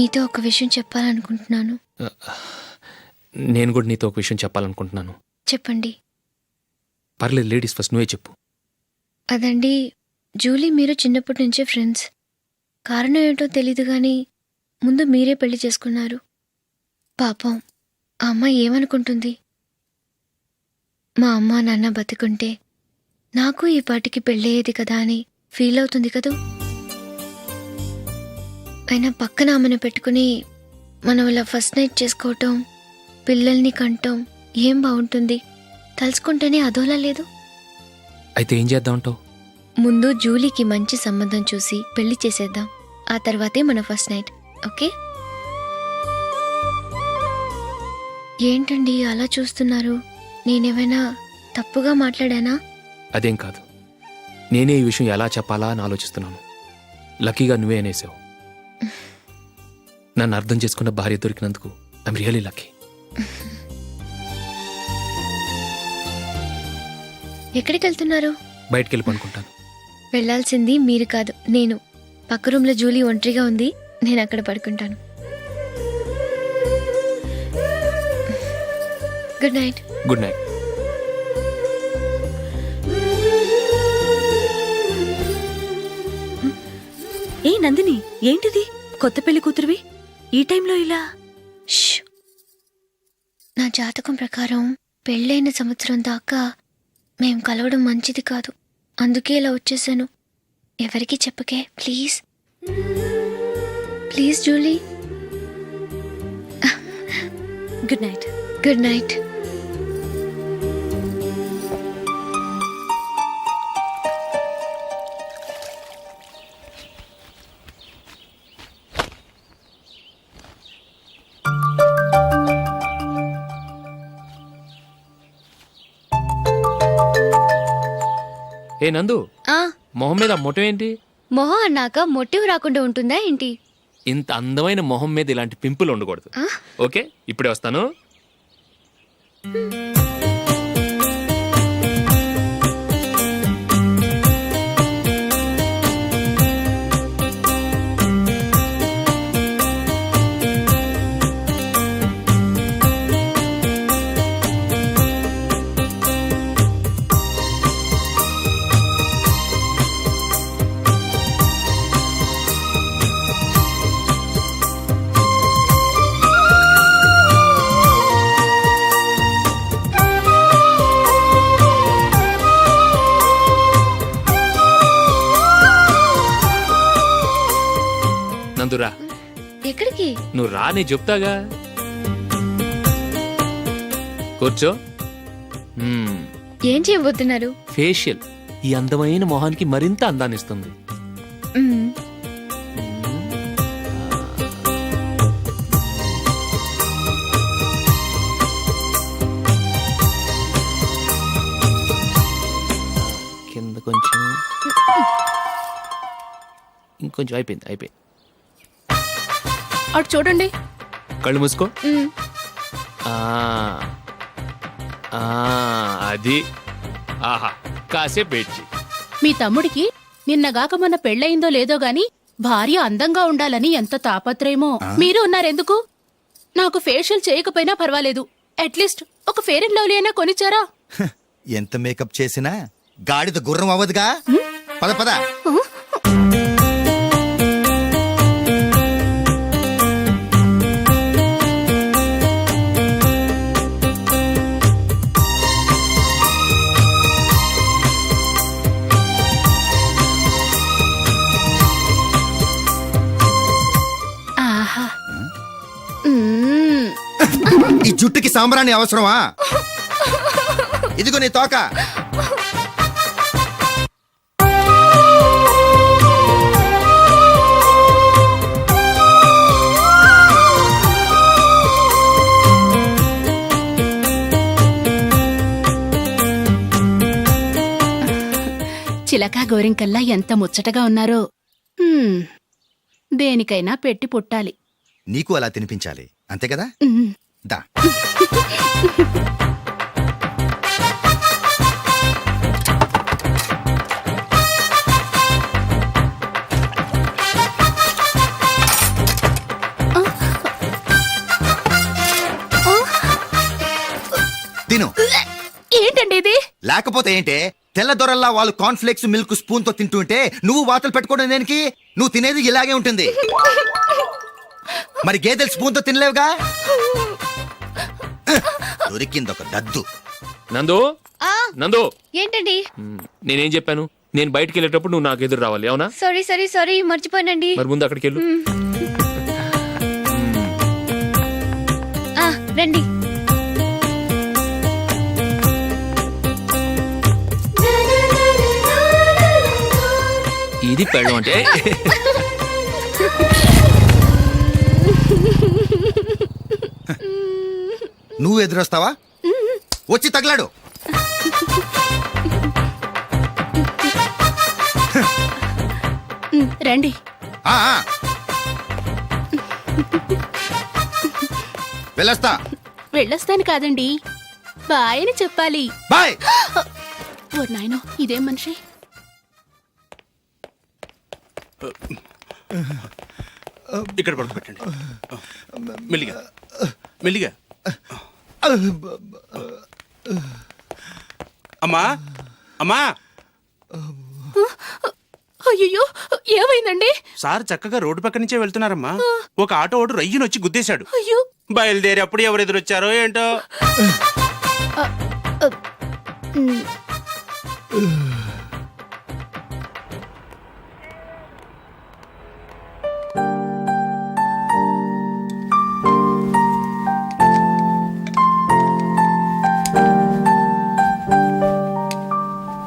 మీతో ఒక విషయం చెప్పాలనుకుంటున్నాను. నేను కూడా నీతో ఒక విషయం చెప్పాలనుకుంటున్నాను. చెప్పండి. పర్లేదు, లేడీస్ ఫస్ట్, నువ్వే చెప్పు. అదండి, జూలీ మీరు చిన్నప్పటి నుంచే ఫ్రెండ్స్. కారణం ఏంటో తెలీదు కానీ ముందు మీరే పెళ్లి చేసుకున్నారు. పాపం ఆ అమ్మాయి ఏమనుకుంటుంది? మా అమ్మ నాన్న బతికుంటే నాకు ఈ పాటికి పెళ్ళయ్యేది కదా అని ఫీల్ అవుతుంది కదూ. అయినా పక్కన ఆమెను పెట్టుకుని మనం ఇలా ఫస్ట్ నైట్ చేసుకోవటం, పిల్లల్ని కంటం ఏం బాగుంటుంది? తలుచుకుంటేనే అదోలా లేదు. అయితే ఏం చేద్దామంటావు? ముందు జూలీకి మంచి సంబంధం చూసి పెళ్లి చేసేద్దాం. ఆ తర్వాతే మన ఫస్ట్ నైట్. ఓకే? ఏంటండి అలా చూస్తున్నారు? నేనేమైనా తప్పుగా మాట్లాడానా? అదేం కాదు, నేనే ఈ విషయం ఎలా చెప్పాలా అని ఆలోచిస్తున్నాను. లక్కీగా నువ్వే అనేసావు. నన్ను అర్థం చేసుకున్న భార్య దొరికినందుకు ఐఎమ్ రియలీ లక్కీ. ఎక్కడికి వెళ్తున్నారు? బయటికి వెళ్ళి పనుకుంటాను. వెళ్లాల్సింది మీరు కాదు, నేను. పక్క రూమ్లో జూలీ ఒంటరిగా ఉంది, నేను అక్కడ పడుకుంటాను. Good night. Good night. ఏ నందిని, ఏంటిది? కొత్త పెళ్లి కూతురువి ఈ టైంలో ఇలా? నా జాతకం ప్రకారం పెళ్ళైన సంవత్సరం దాకా మేం కలవడం మంచిది కాదు. అందుకే ఇలా వచ్చేసాను. ఎవరికి చెప్పకే please. Please Julie. Good night. Good night. ఏ నందు, మొహం మీద మొట్టం ఏంటి? మొహం అన్నాక మొట్టివి రాకుండా ఉంటుందా ఏంటి? ఇంత అందమైన మొహం మీద ఇలాంటి పింపుల్ ఉండకూడదు. ఓకే, ఇప్పుడే వస్తాను. నందురా. ఎక్కడికి? నువ్వు రా, నీ చెప్తాగా. కూర్చో. ఏం చేయబోతున్నారు? ఫేషియల్ ఈ అందమైన మొహానికి మరింత అందాన్నిస్తుంది. కింద కొంచెం, ఇంకొంచెం. అయిపోయింది. అటు చూడండి. కళ్ళు మూసుకో. అది. ఆహా, కాసేపు వెయిట్. మీ తమ్ముడికి నిన్నగాక మొన్న పెళ్ళయిందో లేదో గాని భార్య అందంగా ఉండాలని ఎంత తాపత్రయమో. మీరు ఉన్నారెందుకు? నాకు ఫేషియల్ చేయకపోయినా పర్వాలేదు, అట్లీస్ట్ ఒక ఫేర్ అండ్ లవ్లీ అయినా కొనిచ్చారా? ఎంత మేకప్ చేసినా గాడిద గుర్రం అవ్వదుగా. పద పద. సాంబ్రాణి అవసరమా? ఇదిగో నీ తోక. చిలకా గోరింకల్లా ఎంత ముచ్చటగా ఉన్నారో. హ్మ్, దేనికైనా పెట్టి పుట్టాలి. నీకు అలా తినిపించాలి అంతే కదా. ఉమ్. దా. తిను. ఏంటండి ఇది? లేకపోతే ఏంటే, తెల్లదొరల్లా వాళ్ళు కార్న్ఫ్లేక్స్ మిల్క్ స్పూన్ తో తింటుంటే నువ్వు వాతలు పెట్టుకోవడం దేనికి? నువ్వు తినేది ఇలాగే ఉంటుంది. మరి గేదెలు స్పూన్ తో తినలేవుగా. దొరికింది ఒక దద్దు. నందు ఆ, నందు ఏంటండి? నేనేం చెప్పాను? నేను బయటికి వెళ్ళేటప్పుడు నువ్వు నాకు ఎదురు రావాలి, అవునా? సారీ మర్చిపోయానండి. మరి ముందు అక్కడికి వెళ్ళు. ఆ, రండి. ఇది పెళ్ళం అంటే. నువ్వు ఎదురొస్తావా? వచ్చి తగలాడు. రండి. ఆ, ఆ. వెళ్ళొస్తా. వెళ్ళొస్తాను కాదండి, బాయ్ అని చెప్పాలి. బాయ్. ఓ నాయనో, ఇదేం మనిషి? ఇక్కడ పడుకోబెట్టండి. మెల్లిగా మెల్లిగా. అమ్మా అమ్మా, అయ్యో, ఏమైందండి? సార్ చక్కగా రోడ్డు పక్క నుంచే వెళ్తున్నారమ్మా. ఒక ఆటో ఓడు రయ్యను వచ్చి గుద్దేశాడు. అయ్యో. బయలుదేరి అప్పుడు ఎవరు ఎదురొచ్చారో ఏంటో. ఉమ్,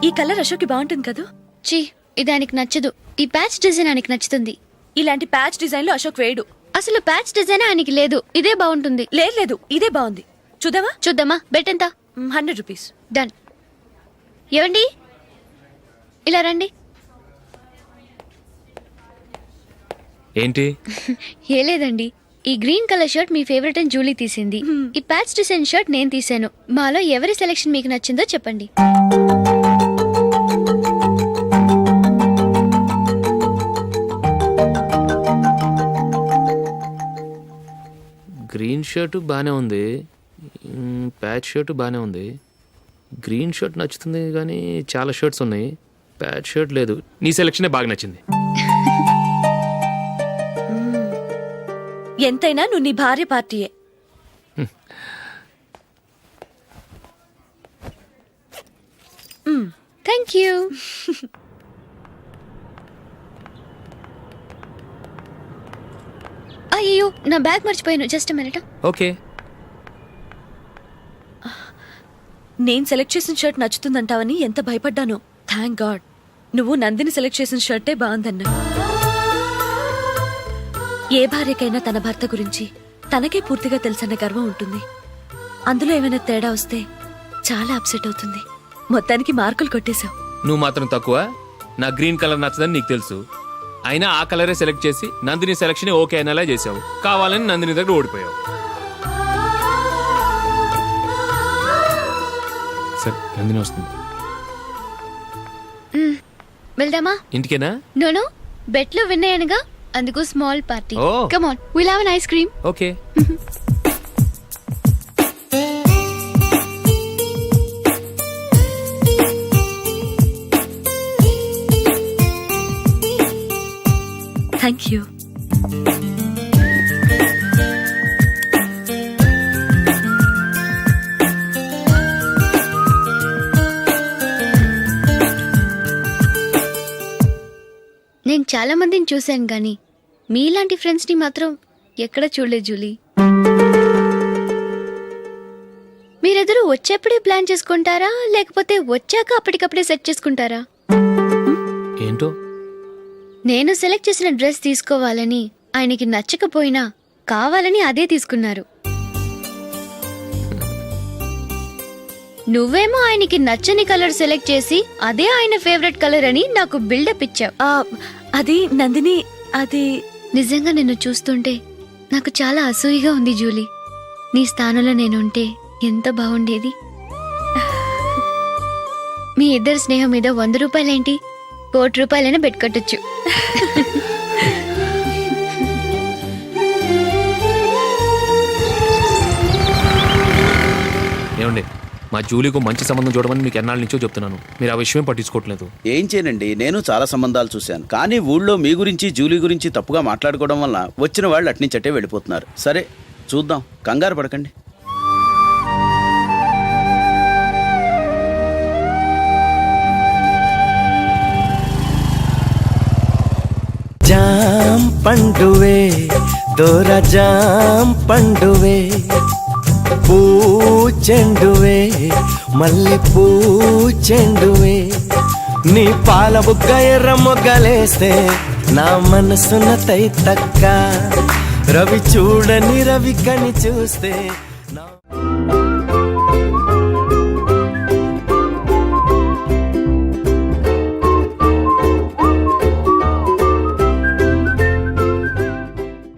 ఈ కలర్ అశోక్కి బాగుంటుంది కదా. చి, ఇది ఆయనకి నచ్చదు. ఈ ప్యాచ్ డిజైన్ ఆయనకి నచ్చుతుంది. ఇలాంటి ప్యాచ్ డిజైన్ లో అశోక్ వేయడు. అసలు ప్యాచ్ డిజైన్ ఆయనకి లేదు. ఇదే బాగుంటుంది. లేదు, ఇదే బాగుంది. చూద్దామా? చూద్దామా? బెట్ ఎంత? 100 రూపీస్. డన్. ఏవండి, ఇలా రండి. ఏంటి? ఏ లేదండి, ఈ గ్రీన్ కలర్ షర్ట్ మీ ఫేవరెట్ అని జూలీ తీసింది. ఈ ప్యాచ్ డిజైన్ షర్ట్ నేను తీసాను. మాలో ఎవరి సెలెక్షన్ మీకు నచ్చిందో చెప్పండి. గ్రీన్ షర్ట్ బానే ఉంది, ప్యాచ్ షర్ట్ బానే ఉంది. గ్రీన్ షర్ట్ నచ్చుతుంది కానీ చాలా షర్ట్స్ ఉన్నాయి, ప్యాచ్ షర్ట్ లేదు. నీ సెలెక్షనే బాగా నచ్చింది. ఎంతైనా నువ్వు నీ భార్య పార్టీయే. Thank you. అయ్యో, నా బ్యాగ్ మర్చిపోయాను. Just minute. ఓకే. నేను సెలెక్ట్ చేసిన షర్ట్ నచ్చుతుందంటావని ఎంత భయపడ్డానో. థ్యాంక్ గాడ్ నువ్వు నందిని సెలెక్ట్ చేసిన షర్టే బాగుందన్నా. ఏ భార్యకైనా తన భర్త గురించి తనకే పూర్తిగా తెలుసన్న గర్వం ఉంటుంది. అందులో ఏమైనా తేడా వస్తే చాలా అప్సెట్ అవుతుంది. మొత్తానికి మార్కులు కొట్టేశావు. నువ్వు మాత్రం తక్కువ. నా గ్రీన్ కలర్ నచ్చదని నీకు తెలుసు, అయినా ఆ కలరే సెలెక్ట్ చేసి నందిని సెలెక్షన్ ఓకే అనేలా చేసావు. కావాలని నందిని దగ్గర ఓడిపోయావు. సరే, నందిని వస్తుంది. వెళ్దామా? ఇంటికేనా? నోను, బెట్లో విన్నాయనగా, అందుకు small party. Oh. Come on, will have an ice cream. Okay. Thank you. నేను చాలా మందిని చూశాను కానీ మీలాంటి ఫ్రెండ్స్ని మాత్రం ఎక్కడ చూడలేదు జూలీ. వచ్చేప్పుడే ప్లాన్ చేసుకుంటారా లేకపోతే వచ్చాక అప్పటికప్పుడే సెట్ చేసుకుంటారా? ఏంటో నేను సెలెక్ట్ చేసిన డ్రెస్ తీసుకోవాలని ఆయనకి నచ్చకపోయినా కావాలని అదే తీసుకున్నారు. నువ్వేమో ఆయనకి నచ్చని కలర్ సెలెక్ట్ చేసి అదే ఆయన ఫేవరెట్ కలర్ అని నాకు బిల్డప్ ఇచ్చావు. అది నందిని, అది నిజంగా నిన్ను చూస్తుంటే నాకు చాలా అసూయగా ఉంది జూలీ. నీ స్థానంలో నేనుంటే ఎంత బాగుండేది. మీ ఇద్దరి స్నేహం మీద 100 రూపాయలేంటి, 1 కోటి రూపాయలైనా పెట్టుకొట్టచ్చు. ఏమండి, మా జూలీకు మంచి సంబంధం చూడమని మీకు ఎన్నాళ్ళ నుంచో చెప్తున్నాను. మీరు ఆ విషయం పట్టించుకోవట్లేదు. ఏం చేయనండి, నేను చాలా సంబంధాలు చూశాను. కానీ ఊళ్ళో మీ గురించి జూలీ గురించి తప్పుగా మాట్లాడుకోవడం వల్ల వచ్చిన వాళ్ళు అట్నుంచటే వెళ్ళిపోతున్నారు. సరే చూద్దాం, కంగారు పడకండి. జాం పండువే దోర జాం పండువే పూచెండువే మల్లె పూచెండువే నీ పాల బుగ్గ ఎర్ర మొగ్గలేస్తే నా మనసున తై తక్క రవి చూడని రవి కని చూస్తే